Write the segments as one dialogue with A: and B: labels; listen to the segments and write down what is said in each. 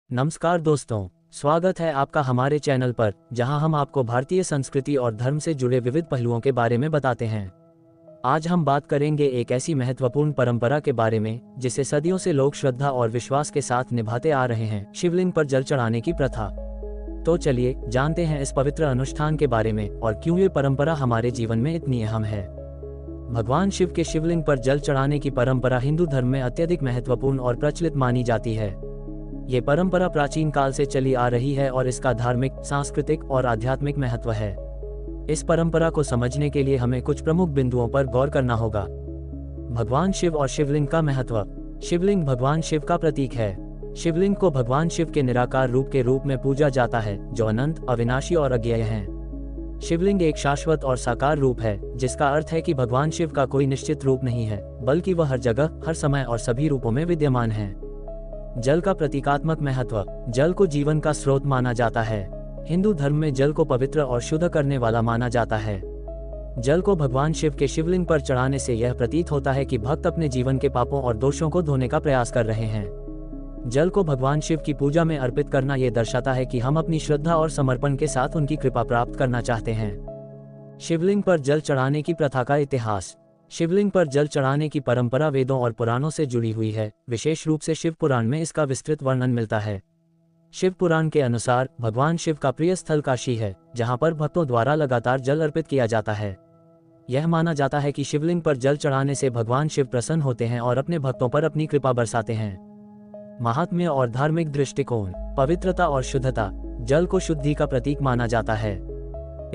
A: नमस्कार दोस्तों, स्वागत है आपका हमारे चैनल पर, जहां हम आपको भारतीय संस्कृति और धर्म से जुड़े विविध पहलुओं के बारे में बताते हैं। आज हम बात करेंगे एक ऐसी महत्वपूर्ण परंपरा के बारे में जिसे सदियों से लोग श्रद्धा और विश्वास के साथ निभाते आ रहे हैं, शिवलिंग पर जल चढ़ाने की प्रथा। तो चलिए जानते हैं इस पवित्र अनुष्ठान के बारे में और क्यों ये परंपरा हमारे जीवन में इतनी अहम है। भगवान शिव के शिवलिंग पर जल चढ़ाने की परंपरा हिंदू धर्म में अत्यधिक महत्वपूर्ण और प्रचलित मानी जाती है। ये परंपरा प्राचीन काल से चली आ रही है और इसका धार्मिक, सांस्कृतिक और आध्यात्मिक महत्व है। इस परंपरा को समझने के लिए हमें कुछ प्रमुख बिंदुओं पर गौर करना होगा। भगवान शिव और शिवलिंग का महत्व। शिवलिंग भगवान शिव का प्रतीक है। शिवलिंग को भगवान शिव के निराकार रूप के रूप में पूजा जाता है, जो अनंत, अविनाशी और अज्ञेय हैं। शिवलिंग एक शाश्वत और साकार रूप है, जिसका अर्थ है कि भगवान शिव का कोई निश्चित रूप नहीं है, बल्कि वह हर जगह, हर समय और सभी रूपों में विद्यमान है। जल का प्रतीकात्मक महत्व। जल को जीवन का स्रोत माना जाता है। हिंदू धर्म में जल को पवित्र और शुद्ध करने वाला माना जाता है। जल को भगवान शिव के शिवलिंग पर चढ़ाने से यह प्रतीत होता है कि भक्त अपने जीवन के पापों और दोषों को धोने का प्रयास कर रहे हैं। जल को भगवान शिव की पूजा में अर्पित करना यह दर्शाता है कि हम अपनी श्रद्धा और समर्पण के साथ उनकी कृपा प्राप्त करना चाहते हैं। शिवलिंग पर जल चढ़ाने की प्रथा का इतिहास। शिवलिंग पर जल चढ़ाने की परंपरा वेदों और पुराणों से जुड़ी हुई है। विशेष रूप से शिव पुराण में इसका विस्तृत वर्णन मिलता है। शिव पुराण के अनुसार भगवान शिव का प्रिय स्थल काशी है, जहां पर भक्तों द्वारा लगातार जल अर्पित किया जाता है। यह माना जाता है कि शिवलिंग पर जल चढ़ाने से भगवान शिव प्रसन्न होते हैं और अपने भक्तों पर अपनी कृपा बरसाते हैं। महात्म्य और धार्मिक दृष्टिकोण। पवित्रता और शुद्धता। जल को शुद्धि का प्रतीक माना जाता है,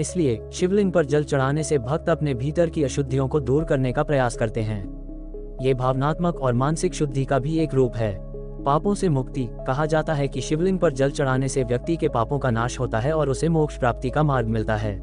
A: इसलिए शिवलिंग पर जल चढ़ाने से भक्त अपने भीतर की अशुद्धियों को दूर करने का प्रयास करते हैं। ये भावनात्मक और मानसिक शुद्धि का भी एक रूप है। पापों से मुक्ति। कहा जाता है कि शिवलिंग पर जल चढ़ाने से व्यक्ति के पापों का नाश होता है और उसे मोक्ष प्राप्ति का मार्ग मिलता है।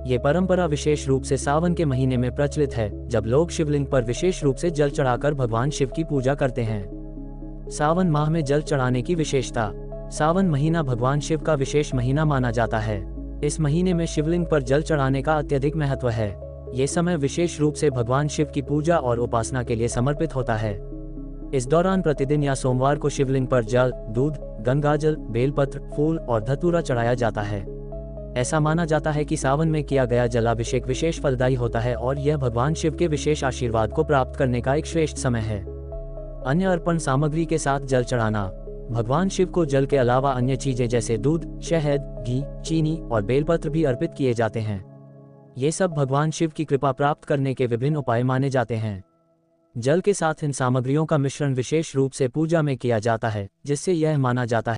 A: ये परंपरा विशेष रूप से सावन के महीने में प्रचलित है, जब लोग शिवलिंग पर विशेष रूप से जल चढ़ाकर भगवान शिव की पूजा करते हैं। सावन माह में जल चढ़ाने की विशेषता। सावन महीना भगवान शिव का विशेष महीना माना जाता है। इस महीने में शिवलिंग पर जल चढ़ाने का अत्यधिक महत्व है। ये समय विशेष रूप से भगवान शिव की पूजा और उपासना के लिए समर्पित होता है। इस दौरान प्रतिदिन या सोमवार को शिवलिंग पर जल, दूध, गंगाजल, बेलपत्र, फूल और धतूरा चढ़ाया जाता है। ऐसा माना जाता है कि सावन में किया गया जलाभिषेक विशेष फलदायी होता है और यह भगवान शिव के विशेष आशीर्वाद को प्राप्त करने का एक श्रेष्ठ समय है। अन्य अर्पण सामग्री के साथ जल चढ़ाना। भगवान शिव को जल के अलावा अन्य चीजें जैसे दूध, शहद, घी, चीनी और बेलपत्र भी अर्पित किए जाते हैं। ये सब भगवान शिव की कृपा प्राप्त करने के विभिन्न उपाय माने जाते हैं। जल के साथ इन सामग्रियों का मिश्रण विशेष रूप से पूजा में किया जाता है, जिससे यह माना जाता है